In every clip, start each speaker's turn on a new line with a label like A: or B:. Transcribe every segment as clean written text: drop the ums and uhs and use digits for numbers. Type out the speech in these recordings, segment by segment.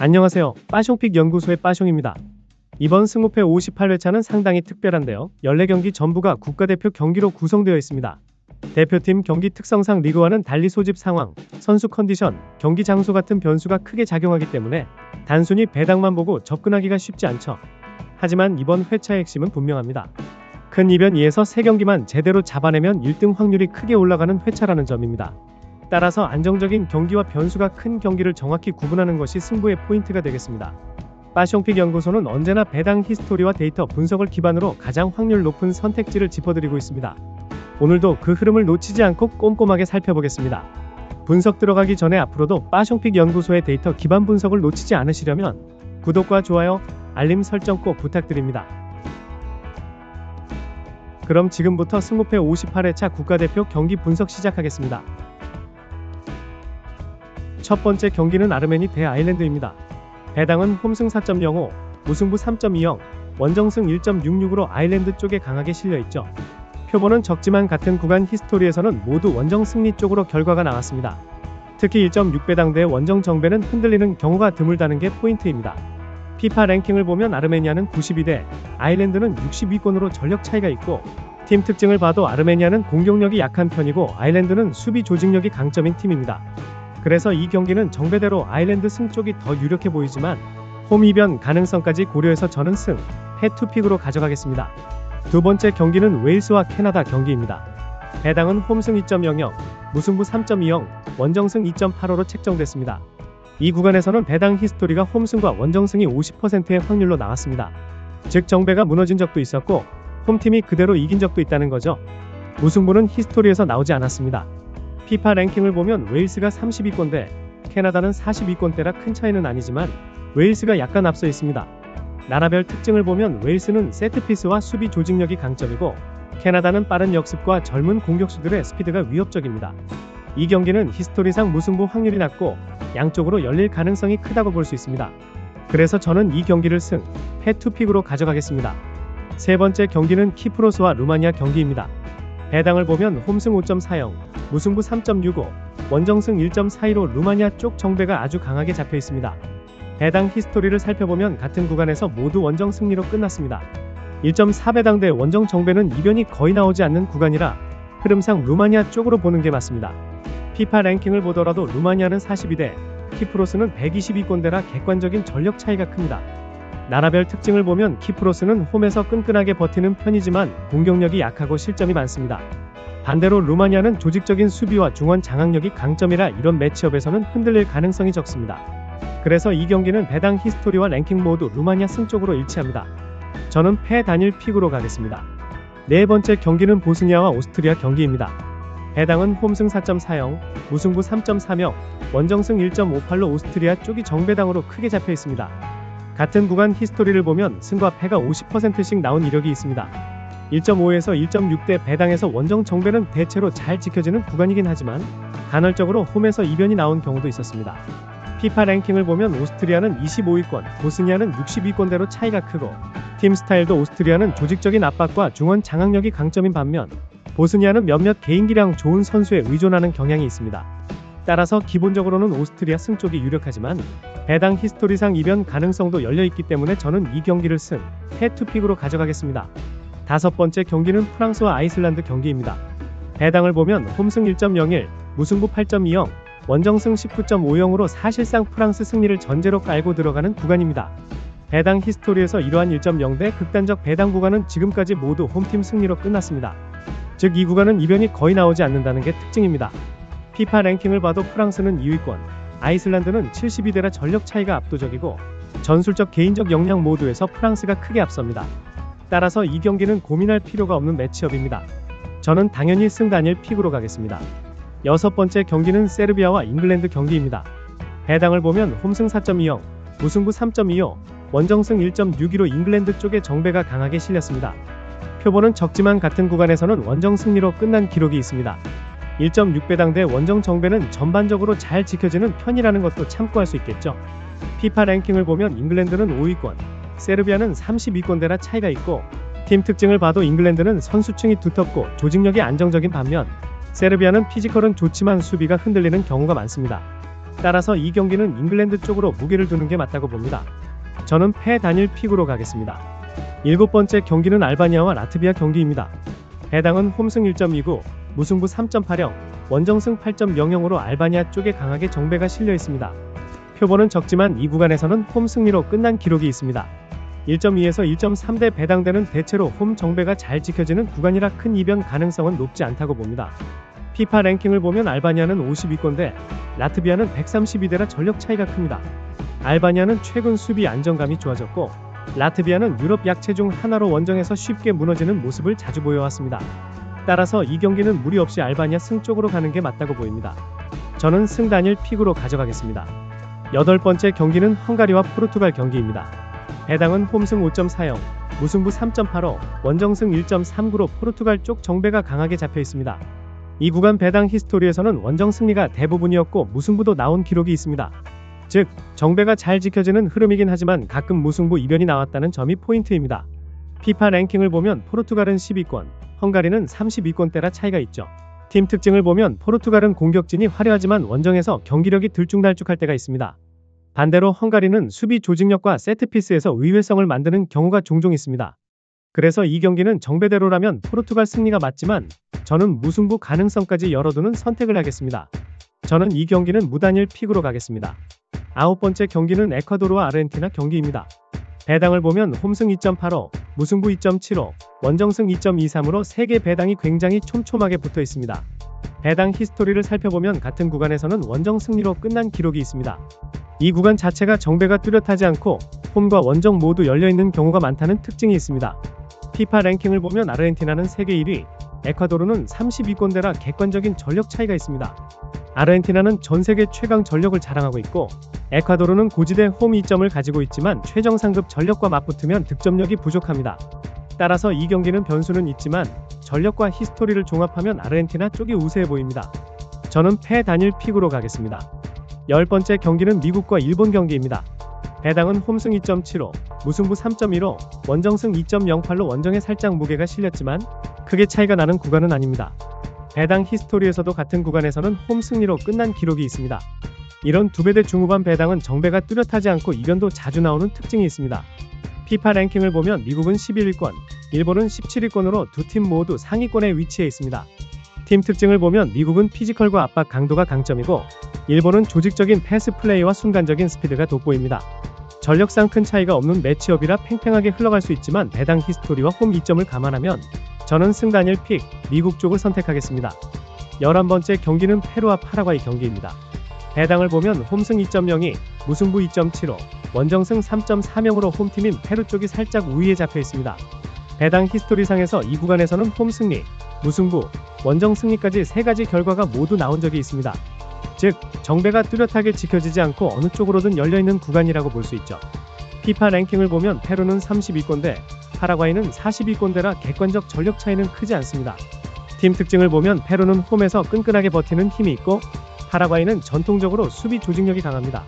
A: 안녕하세요. 빠숑픽 연구소의 빠숑입니다. 이번 승무패 58회차는 상당히 특별한데요. 14경기 전부가 국가대표 경기로 구성되어 있습니다. 대표팀 경기 특성상 리그와는 달리 소집 상황, 선수 컨디션, 경기 장소 같은 변수가 크게 작용하기 때문에 단순히 배당만 보고 접근하기가 쉽지 않죠. 하지만 이번 회차의 핵심은 분명합니다. 큰 이변 2에서 3경기만 제대로 잡아내면 1등 확률이 크게 올라가는 회차라는 점입니다. 따라서 안정적인 경기와 변수가 큰 경기를 정확히 구분하는 것이 승부의 포인트가 되겠습니다. 빠숑픽 연구소는 언제나 배당 히스토리와 데이터 분석을 기반으로 가장 확률 높은 선택지를 짚어드리고 있습니다. 오늘도 그 흐름을 놓치지 않고 꼼꼼하게 살펴보겠습니다. 분석 들어가기 전에 앞으로도 빠숑픽 연구소의 데이터 기반 분석을 놓치지 않으시려면 구독과 좋아요, 알림 설정 꼭 부탁드립니다. 그럼 지금부터 승무패 58회차 국가대표 경기 분석 시작하겠습니다. 첫 번째 경기는 아르메니 대 아일랜드입니다. 배당은 홈승 4.05, 무승부 3.20, 원정승 1.66으로 아일랜드 쪽에 강하게 실려있죠. 표본은 적지만 같은 구간 히스토리에서는 모두 원정 승리 쪽으로 결과가 나왔습니다. 특히 1.6배당 대 원정 정배는 흔들리는 경우가 드물다는 게 포인트입니다. 피파 랭킹을 보면 아르메니아는 92대, 아일랜드는 60위권으로 전력 차이가 있고, 팀 특징을 봐도 아르메니아는 공격력이 약한 편이고 아일랜드는 수비 조직력이 강점인 팀입니다. 그래서 이 경기는 정배대로 아일랜드 승 쪽이 더 유력해 보이지만 홈 이변 가능성까지 고려해서 저는 승, 패투픽으로 가져가겠습니다. 두 번째 경기는 웨일스와 캐나다 경기입니다. 배당은 홈승 2.00, 무승부 3.20, 원정승 2.85로 책정됐습니다. 이 구간에서는 배당 히스토리가 홈승과 원정승이 50%의 확률로 나왔습니다. 즉 정배가 무너진 적도 있었고 홈팀이 그대로 이긴 적도 있다는 거죠. 무승부는 히스토리에서 나오지 않았습니다. 피파 랭킹을 보면 웨일스가 30위권대, 캐나다는 40위권대라 큰 차이는 아니지만 웨일스가 약간 앞서 있습니다. 나라별 특징을 보면 웨일스는 세트피스와 수비 조직력이 강점이고 캐나다는 빠른 역습과 젊은 공격수들의 스피드가 위협적입니다. 이 경기는 히스토리상 무승부 확률이 낮고 양쪽으로 열릴 가능성이 크다고 볼 수 있습니다. 그래서 저는 이 경기를 승, 패투픽으로 가져가겠습니다. 세 번째 경기는 키프로스와 루마니아 경기입니다. 배당을 보면 홈승 5.40, 무승부 3.65, 원정승 1.42로 루마니아 쪽 정배가 아주 강하게 잡혀 있습니다. 배당 히스토리를 살펴보면 같은 구간에서 모두 원정 승리로 끝났습니다. 1.4배당 대 원정 정배는 이변이 거의 나오지 않는 구간이라 흐름상 루마니아 쪽으로 보는 게 맞습니다. 피파 랭킹을 보더라도 루마니아는 42대, 키프로스는 120위권대라 객관적인 전력 차이가 큽니다. 나라별 특징을 보면 키프로스는 홈에서 끈끈하게 버티는 편이지만 공격력이 약하고 실점이 많습니다. 반대로 루마니아는 조직적인 수비와 중원 장악력이 강점이라 이런 매치업에서는 흔들릴 가능성이 적습니다. 그래서 이 경기는 배당 히스토리와 랭킹 모두 루마니아 승 쪽으로 일치합니다. 저는 패 단일 픽으로 가겠습니다. 네 번째 경기는 보스니아와 오스트리아 경기입니다. 배당은 홈승 4.40, 무승부 3.30, 원정승 1.58로 오스트리아 쪽이 정배당으로 크게 잡혀 있습니다. 같은 구간 히스토리를 보면 승과 패가 50%씩 나온 이력이 있습니다. 1.5에서 1.6대 배당에서 원정 정배는 대체로 잘 지켜지는 구간이긴 하지만 간헐적으로 홈에서 이변이 나온 경우도 있었습니다. 피파 랭킹을 보면 오스트리아는 25위권, 보스니아는 60위권대로 차이가 크고 팀 스타일도 오스트리아는 조직적인 압박과 중원 장악력이 강점인 반면 보스니아는 몇몇 개인기량 좋은 투수에 의존하는 경향이 있습니다. 따라서 기본적으로는 오스트리아 승 쪽이 유력하지만 배당 히스토리상 이변 가능성도 열려있기 때문에 저는 이 경기를 승, 패투픽으로 가져가겠습니다. 다섯 번째 경기는 프랑스와 아이슬란드 경기입니다. 배당을 보면 홈승 1.01, 무승부 8.20, 원정승 19.50으로 사실상 프랑스 승리를 전제로 깔고 들어가는 구간입니다. 배당 히스토리에서 이러한 1.0대 극단적 배당 구간은 지금까지 모두 홈팀 승리로 끝났습니다. 즉 이 구간은 이변이 거의 나오지 않는다는 게 특징입니다. 피파 랭킹을 봐도 프랑스는 2위권, 아이슬란드는 72대라 전력 차이가 압도적이고 전술적 개인적 역량 모두에서 프랑스가 크게 앞섭니다. 따라서 이 경기는 고민할 필요가 없는 매치업입니다. 저는 당연히 승 단일 픽으로 가겠습니다. 여섯 번째 경기는 세르비아와 잉글랜드 경기입니다. 배당을 보면 홈승 4.20, 무승부 3.25, 원정승 1.62로 잉글랜드 쪽에 정배가 강하게 실렸습니다. 표본은 적지만 같은 구간에서는 원정 승리로 끝난 기록이 있습니다. 1.6배당 대 원정 정배는 전반적으로 잘 지켜지는 편이라는 것도 참고할 수 있겠죠. 피파 랭킹을 보면 잉글랜드는 5위권, 세르비아는 32위권대라 차이가 있고 팀 특징을 봐도 잉글랜드는 선수층이 두텁고 조직력이 안정적인 반면 세르비아는 피지컬은 좋지만 수비가 흔들리는 경우가 많습니다. 따라서 이 경기는 잉글랜드 쪽으로 무게를 두는 게 맞다고 봅니다. 저는 패 단일 픽으로 가겠습니다. 7번째 경기는 알바니아와 라트비아 경기입니다. 배당은 홈승 1.29, 무승부 3.80, 원정승 8.00으로 알바니아 쪽에 강하게 정배가 실려 있습니다. 표본은 적지만 이 구간에서는 홈 승리로 끝난 기록이 있습니다. 1.2에서 1.3대 배당대는 대체로 홈 정배가 잘 지켜지는 구간이라 큰 이변 가능성은 높지 않다고 봅니다. 피파 랭킹을 보면 알바니아는 52권대, 라트비아는 132대라 전력 차이가 큽니다. 알바니아는 최근 수비 안정감이 좋아졌고 라트비아는 유럽 약체 중 하나로 원정에서 쉽게 무너지는 모습을 자주 보여왔습니다. 따라서 이 경기는 무리 없이 알바니아 승 쪽으로 가는 게 맞다고 보입니다. 저는 승 단일 픽으로 가져가겠습니다. 8번째 경기는 헝가리와 포르투갈 경기입니다. 배당은 홈승 5.40, 무승부 3.85, 원정승 1.39로 포르투갈 쪽 정배가 강하게 잡혀 있습니다. 이 구간 배당 히스토리에서는 원정 승리가 대부분이었고 무승부도 나온 기록이 있습니다. 즉, 정배가 잘 지켜지는 흐름이긴 하지만 가끔 무승부 이변이 나왔다는 점이 포인트입니다. 피파 랭킹을 보면 포르투갈은 10위권, 헝가리는 32권대라 차이가 있죠. 팀 특징을 보면 포르투갈은 공격진이 화려하지만 원정에서 경기력이 들쭉날쭉할 때가 있습니다. 반대로 헝가리는 수비 조직력과 세트피스에서 의외성을 만드는 경우가 종종 있습니다. 그래서 이 경기는 정배대로라면 포르투갈 승리가 맞지만 저는 무승부 가능성까지 열어두는 선택을 하겠습니다. 저는 이 경기는 무단일 픽으로 가겠습니다. 9번째 경기는 에콰도르와 아르헨티나 경기입니다. 배당을 보면 홈승 2.85, 무승부 2.75, 원정승 2.23으로 3개 배당이 굉장히 촘촘하게 붙어 있습니다. 배당 히스토리를 살펴보면 같은 구간에서는 원정 승리로 끝난 기록이 있습니다. 이 구간 자체가 정배가 뚜렷하지 않고 홈과 원정 모두 열려있는 경우가 많다는 특징이 있습니다. 피파 랭킹을 보면 아르헨티나는 세계 1위, 에콰도르는 32권대라 객관적인 전력 차이가 있습니다. 아르헨티나는 전세계 최강 전력을 자랑하고 있고 에콰도르는 고지대 홈 2점을 가지고 있지만 최정상급 전력과 맞붙으면 득점력이 부족합니다. 따라서 이 경기는 변수는 있지만 전력과 히스토리를 종합하면 아르헨티나 쪽이 우세해 보입니다. 저는 패 단일 픽으로 가겠습니다. 10번째 경기는 미국과 일본 경기입니다. 배당은 홈승 2.75, 무승부 3.15, 원정승 2.08로 원정에 살짝 무게가 실렸지만 크게 차이가 나는 구간은 아닙니다. 배당 히스토리에서도 같은 구간에서는 홈 승리로 끝난 기록이 있습니다. 이런 두 배대 중후반 배당은 정배가 뚜렷하지 않고 이변도 자주 나오는 특징이 있습니다. 피파 랭킹을 보면 미국은 11위권, 일본은 17위권으로 두 팀 모두 상위권에 위치해 있습니다. 팀 특징을 보면 미국은 피지컬과 압박 강도가 강점이고 일본은 조직적인 패스 플레이와 순간적인 스피드가 돋보입니다. 전력상 큰 차이가 없는 매치업이라 팽팽하게 흘러갈 수 있지만 배당 히스토리와 홈 이점을 감안하면 저는 승 단일 픽, 미국 쪽을 선택하겠습니다. 11번째 경기는 페루와 파라과이 경기입니다. 배당을 보면 홈승 2.02, 무승부 2.75, 원정승 3.40으로 홈팀인 페루 쪽이 살짝 우위에 잡혀 있습니다. 배당 히스토리상에서 이 구간에서는 홈 승리, 무승부, 원정 승리까지 3가지 결과가 모두 나온 적이 있습니다. 즉, 정배가 뚜렷하게 지켜지지 않고 어느 쪽으로든 열려있는 구간이라고 볼 수 있죠. 피파 랭킹을 보면 페루는 32권대, 파라과이는 42권대라 객관적 전력 차이는 크지 않습니다. 팀 특징을 보면 페루는 홈에서 끈끈하게 버티는 힘이 있고 파라과이는 전통적으로 수비 조직력이 강합니다.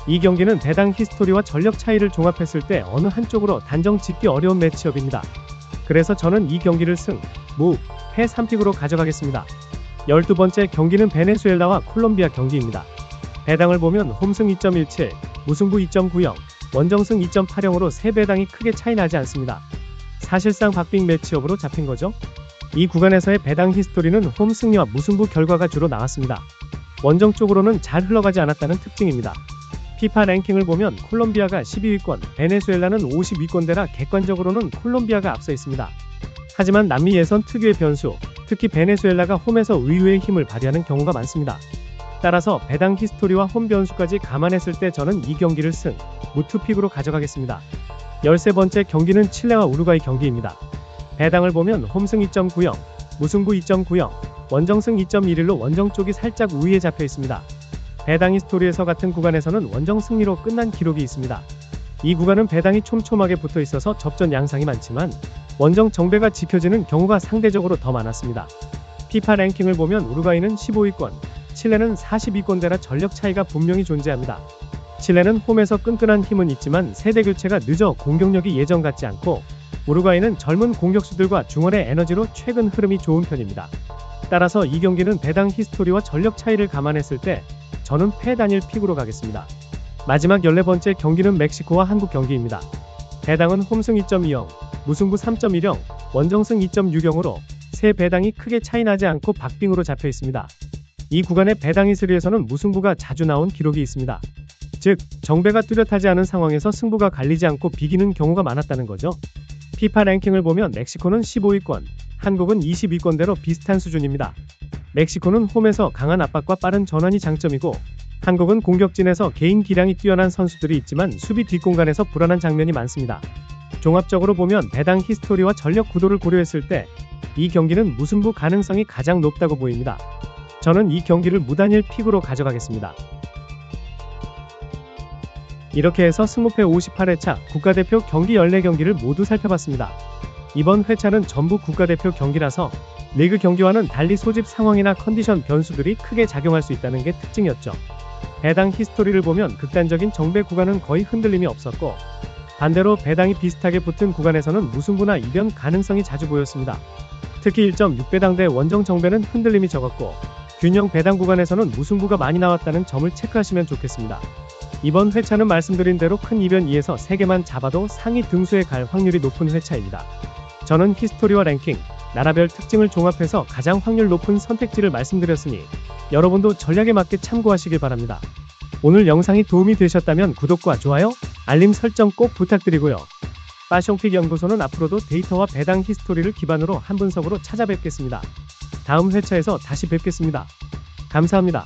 A: 이 경기는 배당 히스토리와 전력 차이를 종합했을 때 어느 한쪽으로 단정 짓기 어려운 매치업입니다. 그래서 저는 이 경기를 승, 무, 패 3픽으로 가져가겠습니다. 12번째 경기는 베네수엘라와 콜롬비아 경기입니다. 배당을 보면 홈승 2.17, 무승부 2.90, 원정승 2.80으로 3배당이 크게 차이 나지 않습니다. 사실상 박빙 매치업으로 잡힌 거죠. 이 구간에서의 배당 히스토리는 홈 승리와 무승부 결과가 주로 나왔습니다. 원정 쪽으로는 잘 흘러가지 않았다는 특징입니다. 피파 랭킹을 보면 콜롬비아가 12위권, 베네수엘라는 50위권대라 객관적으로는 콜롬비아가 앞서 있습니다. 하지만 남미 예선 특유의 변수, 특히 베네수엘라가 홈에서 의외의 힘을 발휘하는 경우가 많습니다. 따라서 배당 히스토리와 홈 변수까지 감안했을 때 저는 이 경기를 승, 무투픽으로 가져가겠습니다. 13번째 경기는 칠레와 우루과이 경기입니다. 배당을 보면 홈승 2.90, 무승부 2.90, 원정승 2.11로 원정 쪽이 살짝 우위에 잡혀 있습니다. 배당 히스토리에서 같은 구간에서는 원정 승리로 끝난 기록이 있습니다. 이 구간은 배당이 촘촘하게 붙어 있어서 접전 양상이 많지만 원정 정배가 지켜지는 경우가 상대적으로 더 많았습니다. 피파 랭킹을 보면 우루과이는 15위권, 칠레는 42권대라 전력 차이가 분명히 존재합니다. 칠레는 홈에서 끈끈한 힘은 있지만 세대 교체가 늦어 공격력이 예전 같지 않고 우루과이는 젊은 공격수들과 중원의 에너지로 최근 흐름이 좋은 편입니다. 따라서 이 경기는 배당 히스토리와 전력 차이를 감안했을 때 저는 패 단일 픽으로 가겠습니다. 마지막 14번째 경기는 멕시코와 한국 경기입니다. 배당은 홈승 2.20, 무승부 3.10, 원정승 2.60으로 세 배당이 크게 차이나지 않고 박빙으로 잡혀 있습니다. 이 구간의 배당 히스토리에서는 무승부가 자주 나온 기록이 있습니다. 즉, 정배가 뚜렷하지 않은 상황에서 승부가 갈리지 않고 비기는 경우가 많았다는 거죠. 피파 랭킹을 보면 멕시코는 15위권, 한국은 20위권대로 비슷한 수준입니다. 멕시코는 홈에서 강한 압박과 빠른 전환이 장점이고, 한국은 공격진에서 개인 기량이 뛰어난 선수들이 있지만 수비 뒷공간에서 불안한 장면이 많습니다. 종합적으로 보면 배당 히스토리와 전력 구도를 고려했을 때 이 경기는 무승부 가능성이 가장 높다고 보입니다. 저는 이 경기를 무단일 픽으로 가져가겠습니다. 이렇게 해서 승무패 58회차 국가대표 경기 14경기를 모두 살펴봤습니다. 이번 회차는 전부 국가대표 경기라서 리그 경기와는 달리 소집 상황이나 컨디션 변수들이 크게 작용할 수 있다는 게 특징이었죠. 배당 히스토리를 보면 극단적인 정배 구간은 거의 흔들림이 없었고, 반대로 배당이 비슷하게 붙은 구간에서는 무승부나 이변 가능성이 자주 보였습니다. 특히 1.6배당 대 원정 정배는 흔들림이 적었고, 균형 배당 구간에서는 무승부가 많이 나왔다는 점을 체크하시면 좋겠습니다. 이번 회차는 말씀드린 대로 큰 이변 2에서 3개만 잡아도 상위 등수에 갈 확률이 높은 회차입니다. 저는 히스토리와 랭킹, 나라별 특징을 종합해서 가장 확률 높은 선택지를 말씀드렸으니 여러분도 전략에 맞게 참고하시길 바랍니다. 오늘 영상이 도움이 되셨다면 구독과 좋아요, 알림 설정 꼭 부탁드리고요. 빠숑픽 연구소는 앞으로도 데이터와 배당 히스토리를 기반으로 한 분석으로 찾아뵙겠습니다. 다음 회차에서 다시 뵙겠습니다. 감사합니다.